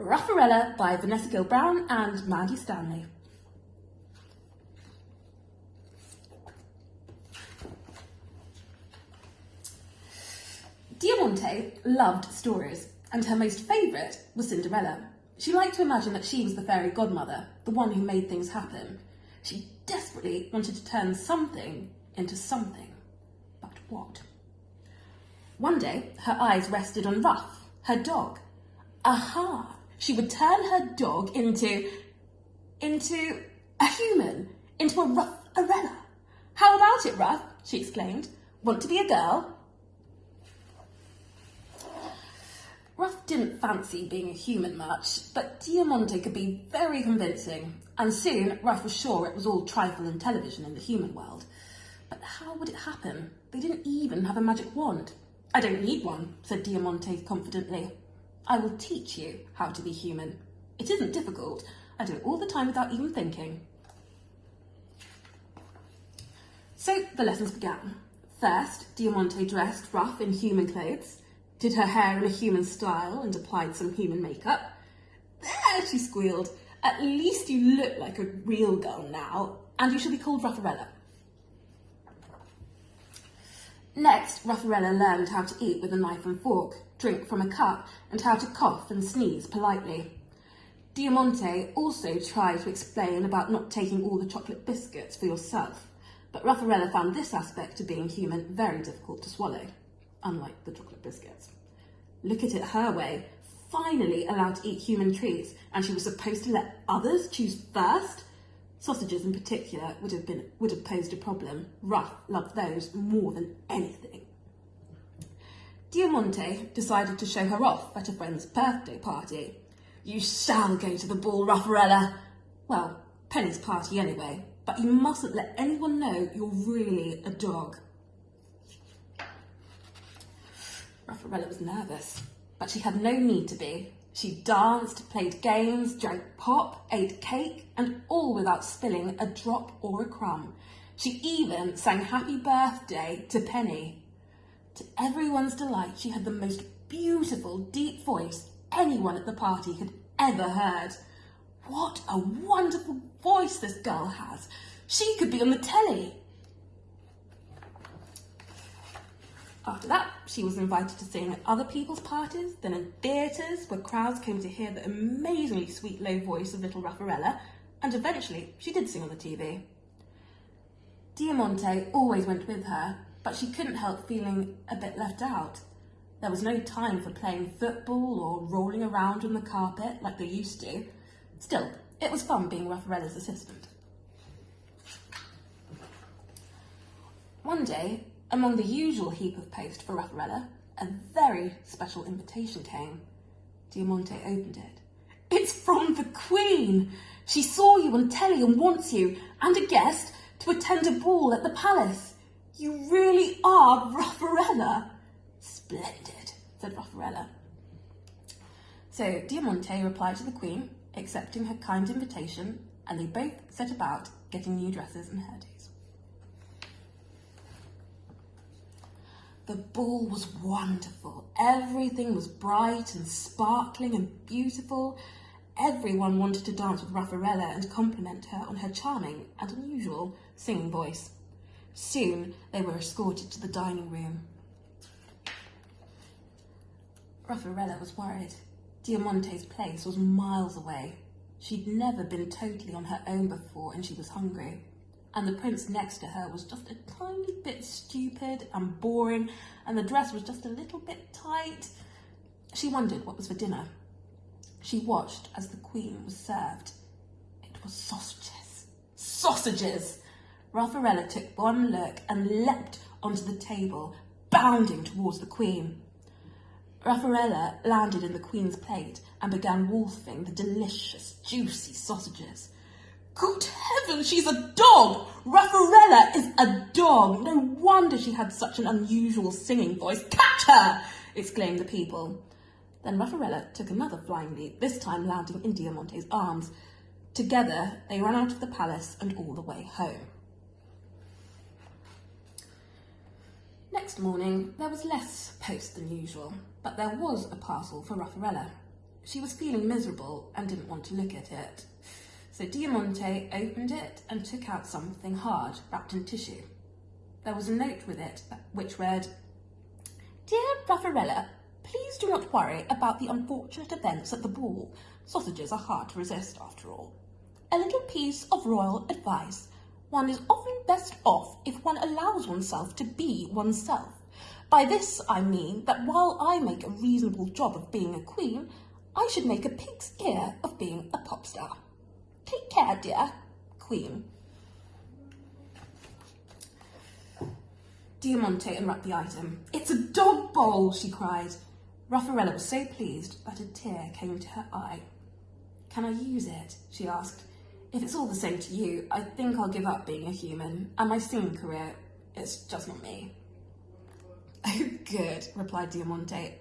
Rufferella by Vanessa Gill Brown and Mandy Stanley. Diamante loved stories, and her most favourite was Cinderella. She liked to imagine that she was the fairy godmother, the one who made things happen. She desperately wanted to turn something into something. But what? One day, her eyes rested on Ruff, her dog. Aha! She would turn her dog into a human, into a Rufferella. How about it, Ruff? She exclaimed. Want to be a girl? Ruff didn't fancy being a human much, but Diamante could be very convincing, and soon Ruff was sure it was all trifle and television in the human world. But how would it happen? They didn't even have a magic wand. I don't need one, said Diamante confidently. I will teach you how to be human. It isn't difficult. I do it all the time without even thinking. So the lessons began. First, Diamante dressed Ruff in human clothes, did her hair in a human style and applied some human makeup. There, she squealed. At least you look like a real girl now, and you shall be called Rufferella. Next, Rufferella learned how to eat with a knife and fork, drink from a cup, and how to cough and sneeze politely. Diamante also tried to explain about not taking all the chocolate biscuits for yourself, but Rufferella found this aspect of being human very difficult to swallow, unlike the chocolate biscuits. Look at it her way, finally allowed to eat human treats, and she was supposed to let others choose first? Sausages in particular would have posed a problem. Ruff loved those more than anything. Diamante decided to show her off at a friend's birthday party. You shall go to the ball, Rufferella. Well, Penny's party anyway, but you mustn't let anyone know you're really a dog. Rufferella was nervous, but she had no need to be. She danced, played games, drank pop, ate cake, and all without spilling a drop or a crumb. She even sang happy birthday to Penny. To everyone's delight, she had the most beautiful, deep voice anyone at the party had ever heard. What a wonderful voice this girl has. She could be on the telly. After that, she was invited to sing at other people's parties, then in theatres where crowds came to hear the amazingly sweet low voice of little Rufferella, and eventually she did sing on the TV. Diamante always went with her, but she couldn't help feeling a bit left out. There was no time for playing football or rolling around on the carpet like they used to. Still, it was fun being Rufferella's assistant. One day, among the usual heap of post for Rufferella, a very special invitation came. Diamante opened it. It's from the Queen! She saw you on telly and wants you, and a guest, to attend a ball at the palace. You really are Rufferella. Splendid, said Rufferella. So Diamante replied to the Queen, accepting her kind invitation, and they both set about getting new dresses and hairdos. The ball was wonderful. Everything was bright and sparkling and beautiful. Everyone wanted to dance with Rufferella and compliment her on her charming and unusual singing voice. Soon they were escorted to the dining room. Rufferella was worried. Diamante's place was miles away. She'd never been totally on her own before, and she was hungry. And the prince next to her was just a tiny bit stupid and boring, and the dress was just a little bit tight. She wondered what was for dinner. She watched as the Queen was served. It was sausages. Sausages! Rufferella took one look and leapt onto the table, bounding towards the Queen. Rufferella landed in the Queen's plate and began wolfing the delicious, juicy sausages. Good heavens, she's a dog! Rufferella is a dog! No wonder she had such an unusual singing voice. Catch her! Exclaimed the people. Then Rufferella took another flying leap, this time landing in Diamante's arms. Together, they ran out of the palace and all the way home. Next morning, there was less post than usual, but there was a parcel for Rufferella. She was feeling miserable and didn't want to look at it. So Diamante opened it and took out something hard, wrapped in tissue. There was a note with it, which read, "Dear Rufferella, please do not worry about the unfortunate events at the ball. Sausages are hard to resist, after all. A little piece of royal advice. One is often best off if one allows oneself to be oneself. By this I mean that while I make a reasonable job of being a queen, I should make a pig's ear of being a pop star. Take care, dear Queen." Diamante unwrapped the item. "It's a dog bowl," she cried. Rufferella was so pleased that a tear came to her eye. "Can I use it?" she asked. "If it's all the same to you, I think I'll give up being a human, and my singing career, it's just not me." "Oh, good," replied Diamante.